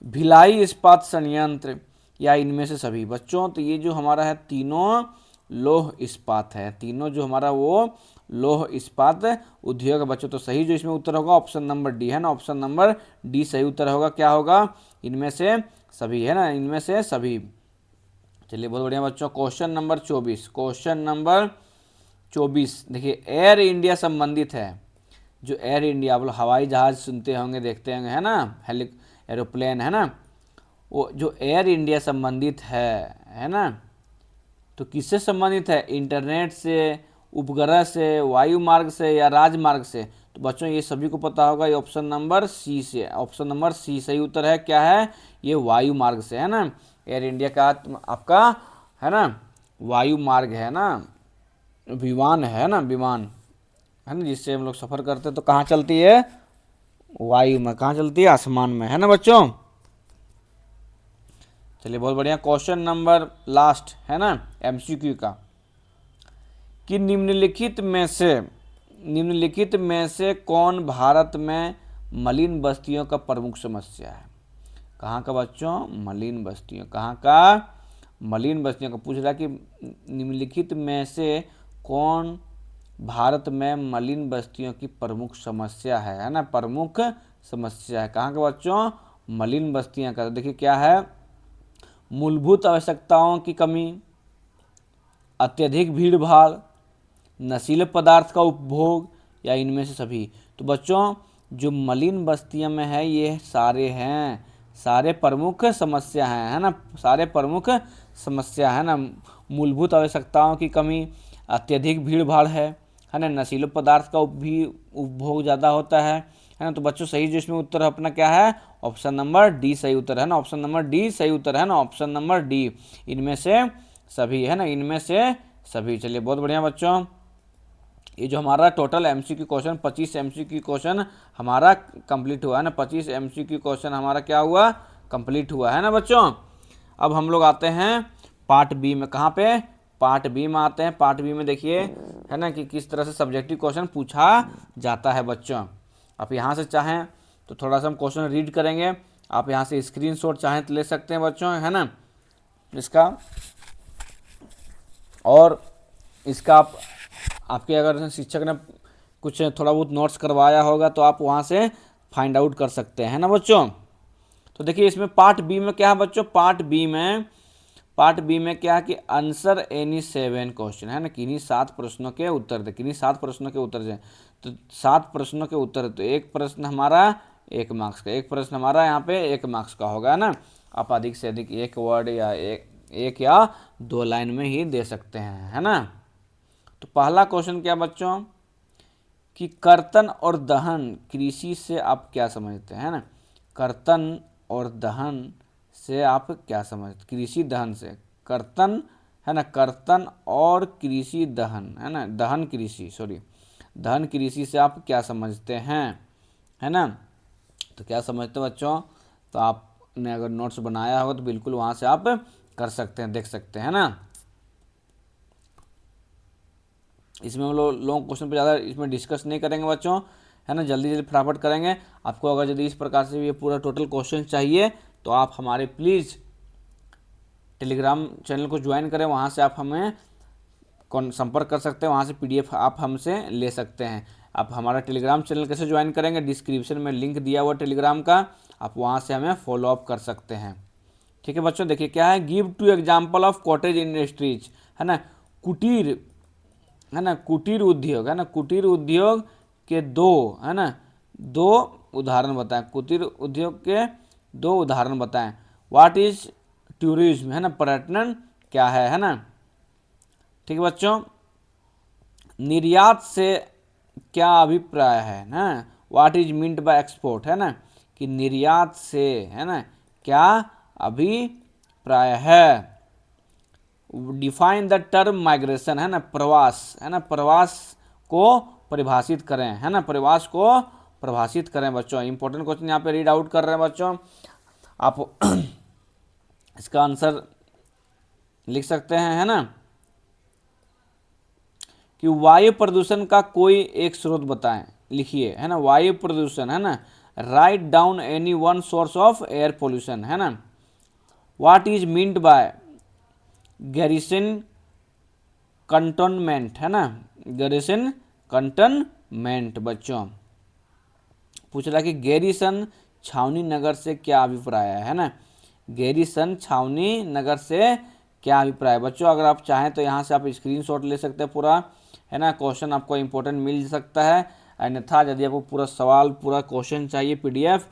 भिलाई इस्पात संयंत्र, या इनमें से सभी। बच्चों तो ये जो हमारा है तीनों लौह इस्पात है, तीनों जो हमारा वो लौह इस्पात उद्योग है बच्चों। तो सही जो इसमें उत्तर होगा ऑप्शन नंबर डी, है ना, ऑप्शन नंबर डी सही उत्तर होगा। क्या होगा, इनमें से सभी, है ना, इनमें से सभी। चलिए बहुत बढ़िया बच्चों। क्वेश्चन नंबर 24, क्वेश्चन नंबर 24 देखिए, एयर इंडिया संबंधित है। जो एयर इंडिया, आप लोग हवाई जहाज सुनते होंगे, देखते होंगे, है ना, एरोप्लेन, है ना, वो जो एयर इंडिया संबंधित है ना, तो किससे संबंधित है, इंटरनेट से, उपग्रह से, वायु मार्ग से, या राजमार्ग से। तो बच्चों ये सभी को पता होगा, ये ऑप्शन नंबर सी से, ऑप्शन नंबर सी सही उत्तर है। क्या है, ये वायु मार्ग से, है ना, एयर इंडिया का आपका, है ना, वायु मार्ग है ना, विमान है ना, विमान, है ना, जिससे हम लोग सफर करते हैं। तो कहाँ चलती है, वायु में। कहाँ चलती है, आसमान में, है ना बच्चों। चलिए बहुत बढ़िया। क्वेश्चन नंबर लास्ट, है ना, एमसीक्यू का, कि निम्नलिखित में से कौन भारत में मलिन बस्तियों का प्रमुख समस्या है। कहाँ का बच्चों, मलिन बस्तियों, कहाँ का, मलिन बस्तियों का। पूछ रहा कि निम्नलिखित में से कौन भारत में मलिन बस्तियों की प्रमुख समस्या है ना, प्रमुख समस्या है। कहाँ का बच्चों, मलिन बस्तियां का। तो देखिए क्या है, मूलभूत आवश्यकताओं की कमी, अत्यधिक भीड़ भाड़, नशीले पदार्थ का उपभोग, या इनमें से सभी। तो बच्चों जो मलिन बस्तियों में है ये सारे हैं, सारे प्रमुख समस्या हैं, है ना, सारे प्रमुख समस्या है ना। मूलभूत आवश्यकताओं की कमी, अत्यधिक भीड़ भाड़ है ना, नशीले पदार्थ का भी उपभोग ज़्यादा होता है ना। तो बच्चों सही जो इसमें उत्तर अपना क्या है, ऑप्शन नंबर डी सही उत्तर है ना, ऑप्शन नंबर डी सही उत्तर है ना, ऑप्शन नंबर डी, इनमें से सभी, है ना, इनमें से सभी। चलिए बहुत बढ़िया बच्चों। ये जो हमारा total MCQ question 25 MCQ question हमारा कंप्लीट हुआ है ना, 25 एमसीक्यू क्वेश्चन हमारा क्या हुआ, कंप्लीट हुआ है ना बच्चों। अब हम लोग आते हैं पार्ट बी में। कहाँ पे, पार्ट बी में आते हैं। पार्ट बी में देखिए, है ना, कि किस तरह से सब्जेक्टिव क्वेश्चन पूछा जाता है बच्चों। आप यहाँ से चाहें तो थोड़ा सा हम क्वेश्चन रीड करेंगे, आप यहाँ से स्क्रीनशॉट चाहें तो ले सकते हैं बच्चों, है ना, इसका। और इसका आपके अगर शिक्षक ने कुछ थोड़ा बहुत नोट्स करवाया होगा तो आप वहाँ से फाइंड आउट कर सकते हैं ना बच्चों। तो देखिए इसमें पार्ट बी में क्या है बच्चों, पार्ट बी में क्या है कि आंसर एनी 7 क्वेश्चन, है ना, किन्हीं 7 प्रश्नों के उत्तर दे, किन्हीं 7 प्रश्नों के उत्तर दें। तो 7 प्रश्नों के उत्तर, तो एक प्रश्न हमारा 1 मार्क्स का, एक प्रश्न हमारा यहाँ पे 1 मार्क्स का होगा ना। आप अधिक से अधिक एक वर्ड या एक या 2 लाइन में ही दे सकते हैं, है ना। तो पहला क्वेश्चन क्या बच्चों, कि कर्तन और दहन कृषि से आप क्या समझते हैं ना, कर्तन और दहन से आप क्या समझते, कृषि दहन से, कर्तन, है ना, कर्तन और कृषि दहन, है ना, दहन कृषि, सॉरी, दहन कृषि से आप क्या समझते हैं, है ना। तो क्या समझते हो बच्चों, तो आपने अगर नोट्स बनाया होगा तो बिल्कुल वहाँ से आप कर सकते हैं, देख सकते हैं ना। इसमें हम लोग लॉन्ग क्वेश्चन पे ज़्यादा इसमें डिस्कस नहीं करेंगे बच्चों, है ना, जल्दी जल्दी फटाफट करेंगे। आपको अगर यदि इस प्रकार से ये पूरा टोटल क्वेश्चन चाहिए तो आप हमारे प्लीज़ टेलीग्राम चैनल को ज्वाइन करें, वहाँ से आप हमें संपर्क कर सकते हैं, वहाँ से PDF आप हमसे ले सकते हैं। आप हमारा टेलीग्राम चैनल कैसे ज्वाइन करेंगे, डिस्क्रिप्शन में लिंक दिया हुआ टेलीग्राम का, आप वहाँ से हमें फॉलोअप कर सकते हैं। ठीक है बच्चों, देखिए क्या है, give 2 example of cottage industries, है ना, कुटीर, है ना, कुटीर उद्योग, है ना, कुटीर उद्योग के 2, है ना, 2 उदाहरण बताएं, कुटीर उद्योग के 2 उदाहरण बताएं। व्हाट इज टूरिज्म, है ना, पर्यटन क्या है ना। ठीक है बच्चों, निर्यात से क्या अभिप्राय है ना, what is meant by export, है ना, कि निर्यात से, है ना, क्या अभिप्राय है। डिफाइन द टर्म माइग्रेशन, है ना, प्रवास, है ना, प्रवास को परिभाषित करें, है ना, प्रवास को परिभाषित करें बच्चों। इंपॉर्टेंट क्वेश्चन यहाँ पे रीड आउट कर रहे हैं बच्चों, आप इसका आंसर लिख सकते हैं, है ना, कि वायु प्रदूषण का कोई एक स्रोत बताएं, लिखिए, है ना, वायु प्रदूषण, है ना, write down any one source of air pollution, है ना। What is meant by garrison cantonment, है ना, गैरिसन कंटोनमेंट बच्चों। पूछ रहा है कि गैरिसन छावनी नगर से क्या अभिप्राय है ना, गैरिसन छावनी नगर से क्या अभिप्राय है बच्चों। अगर आप चाहें तो यहाँ से आप स्क्रीनशॉट ले सकते हैं पूरा, है ना, क्वेश्चन आपको इंपॉर्टेंट मिल सकता है। अन्यथा यदि आपको पूरा सवाल पूरा क्वेश्चन चाहिए पीडीएफ,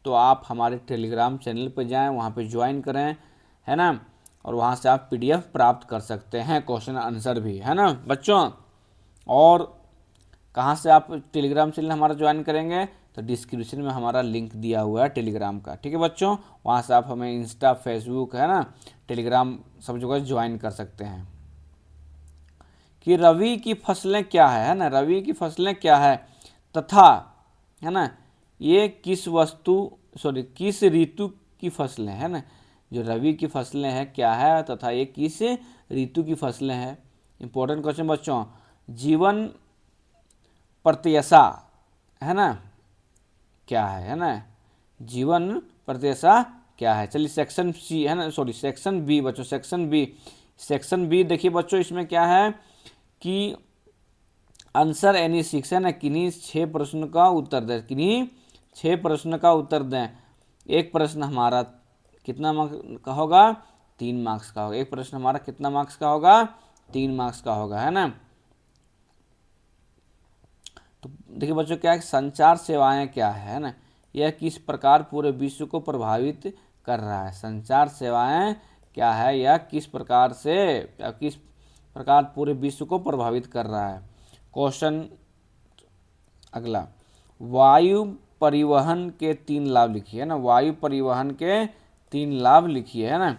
तो आप हमारे टेलीग्राम चैनल पर जाएं, वहाँ पे ज्वाइन करें, है ना, और वहाँ से आप पीडीएफ प्राप्त कर सकते हैं, क्वेश्चन आंसर भी, है ना बच्चों। और कहाँ से आप टेलीग्राम चैनल हमारा ज्वाइन करेंगे, तो डिस्क्रिप्शन में हमारा लिंक दिया हुआ है टेलीग्राम का, ठीक है बच्चों। वहाँ से आप हमें इंस्टा, फेसबुक, है ना, टेलीग्राम सब जगह ज्वाइन कर सकते हैं। कि रबी की फसलें क्या है ना, रबी की फसलें क्या है तथा, है ना, ये किस किस ऋतु की फसलें, है ना, जो रबी की फसलें हैं क्या है तथा ये किस ऋतु की फसलें हैं। इंपॉर्टेंट क्वेश्चन बच्चों। जीवन प्रत्याशा, है ना, क्या है ना, जीवन प्रत्याशा क्या है। चलिए सेक्शन सी, है ना, सेक्शन बी बच्चों, सेक्शन बी देखिए बच्चों, इसमें क्या है कि आंसर एनी 6, है ना, किन्हीं 6 प्रश्न का उत्तर दें, किन्हीं 6 प्रश्न का उत्तर दें। एक प्रश्न हमारा कितना मार्क्स का होगा, 3 मार्क्स का होगा। एक प्रश्न हमारा कितना मार्क्स का होगा, 3 मार्क्स का होगा, है ना। तो देखिए बच्चों क्या है, संचार सेवाएं क्या है ना, यह किस प्रकार पूरे विश्व को प्रभावित कर रहा है। संचार सेवाएं क्या है, यह किस प्रकार से या किस प्रकार पूरे विश्व को प्रभावित कर रहा है। क्वेश्चन अगला, वायु परिवहन के 3 लाभ लिखिए, है ना, वायु परिवहन के 3 लाभ लिखिए, है ना।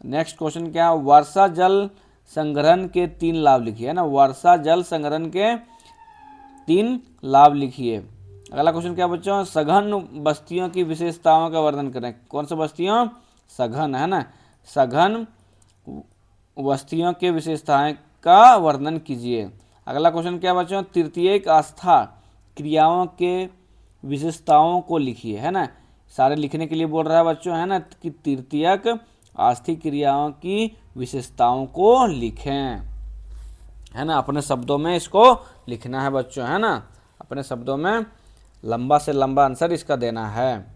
नेक्स्ट क्वेश्चन क्या है, वर्षा जल संग्रहण के 3 लाभ लिखिए, है ना, वर्षा जल संग्रहण के 3 लाभ लिखिए। अगला क्वेश्चन क्या बच्चों, सघन बस्तियों की विशेषताओं का वर्णन करें। कौन सा बस्तियों, सघन, है ना, सघन बस्तियों के विशेषताएं का वर्णन कीजिए। अगला क्वेश्चन क्या बच्चों, तृतीयक आस्था क्रियाओं के विशेषताओं को लिखिए, है ना, सारे लिखने के लिए बोल रहा है बच्चों, है ना, कि तृतीयक आस्थिक क्रियाओं की विशेषताओं को लिखें, है ना, अपने शब्दों में इसको लिखना है बच्चों, है ना, अपने शब्दों में लंबा से लंबा आंसर इसका देना है।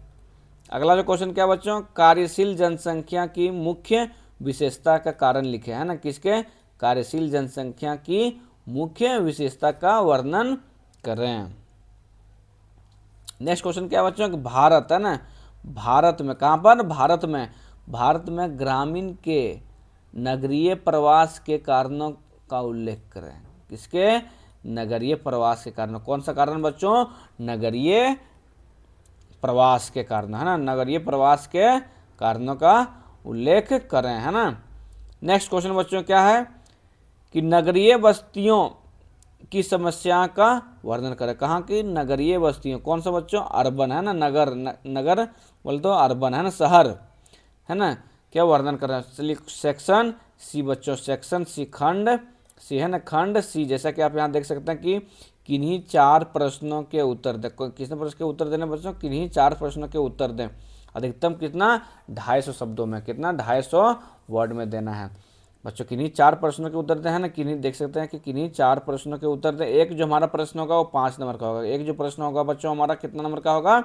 अगला जो क्वेश्चन क्या बच्चों, कार्यशील जनसंख्या की मुख्य विशेषता का कारण लिखे, है ना, किसके, कार्यशील जनसंख्या की मुख्य विशेषता का वर्णन करें। नेक्स्ट क्वेश्चन क्या बच्चों, भारत, है ना, भारत में, कहाँ पर, भारत में ग्रामीण के नगरीय प्रवास के कारणों का उल्लेख करें। किसके, नगरीय प्रवास के कारण। कौन सा कारण बच्चों, नगरीय प्रवास के कारण, है ना, नगरीय प्रवास के कारणों का उल्लेख करें, है ना। नेक्स्ट क्वेश्चन बच्चों क्या है कि नगरीय बस्तियों की समस्या का वर्णन करें। कहाँ की, नगरीय बस्तियों, कौन सा बच्चों, अर्बन, है ना, नगर बोल तो अर्बन, है ना, शहर, है ना, क्या वर्णन कर रहे हैं। चलिए सेक्शन सी बच्चों, सेक्शन सी खंड सी, है ना, खंड सी। जैसा कि आप यहाँ देख सकते हैं कि किन्हीं 4 प्रश्नों के उत्तर दें। कितने प्रश्न के उत्तर देने बच्चों, किन्हीं 4 प्रश्नों के उत्तर दें। अधिकतम कितना, 250 शब्दों में, कितना, 250 वर्ड में देना है बच्चों। किन्हीं 4 प्रश्नों के उत्तर दें, है ना, किन्हीं देख सकते हैं कि किन्हीं 4 प्रश्नों के उत्तर दें। एक जो हमारा प्रश्न होगा वो 5 नंबर का होगा। एक जो प्रश्न होगा बच्चों हमारा कितना नंबर का होगा,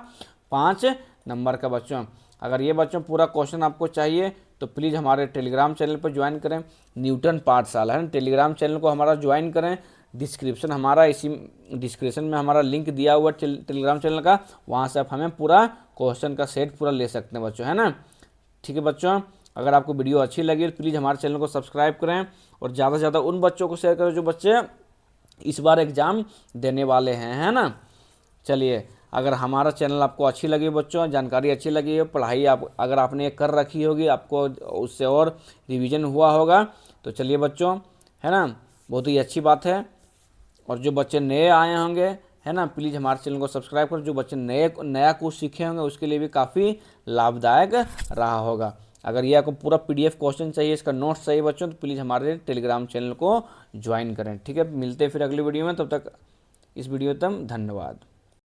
5 नंबर का बच्चों। अगर ये बच्चों पूरा क्वेश्चन आपको चाहिए तो प्लीज़ हमारे टेलीग्राम चैनल पर ज्वाइन करें, न्यूटन पाठशाला, है ना, टेलीग्राम चैनल को हमारा ज्वाइन करें। डिस्क्रिप्शन हमारा इसी डिस्क्रिप्शन में हमारा लिंक दिया हुआ टेलीग्राम चैनल का, वहाँ से आप हमें पूरा क्वेश्चन का सेट पूरा ले सकते हैं बच्चों, है ना। ठीक है बच्चों, अगर आपको वीडियो अच्छी लगी तो प्लीज़ हमारे चैनल को सब्सक्राइब करें और ज़्यादा से ज़्यादा उन बच्चों को शेयर करें जो बच्चे इस बार एग्ज़ाम देने वाले हैं, है ना। चलिए अगर हमारा चैनल आपको अच्छी लगी बच्चों, जानकारी अच्छी लगी हो, पढ़ाई आप अगर आपने ये कर रखी होगी, आपको उससे और रिवीजन हुआ होगा, तो चलिए बच्चों, है ना, बहुत ही अच्छी बात है। और जो बच्चे नए आए होंगे, है ना, प्लीज़ हमारे चैनल को सब्सक्राइब करो। जो बच्चे नया कुछ सीखे होंगे उसके लिए भी काफ़ी लाभदायक रहा होगा। अगर ये आपको पूरा PDF क्वेश्चन चाहिए, इसका नोट्स चाहिए बच्चों, तो प्लीज़ हमारे टेलीग्राम चैनल को ज्वाइन करें। ठीक है, मिलते हैं फिर अगली वीडियो में, तब तक इस वीडियो तक धन्यवाद।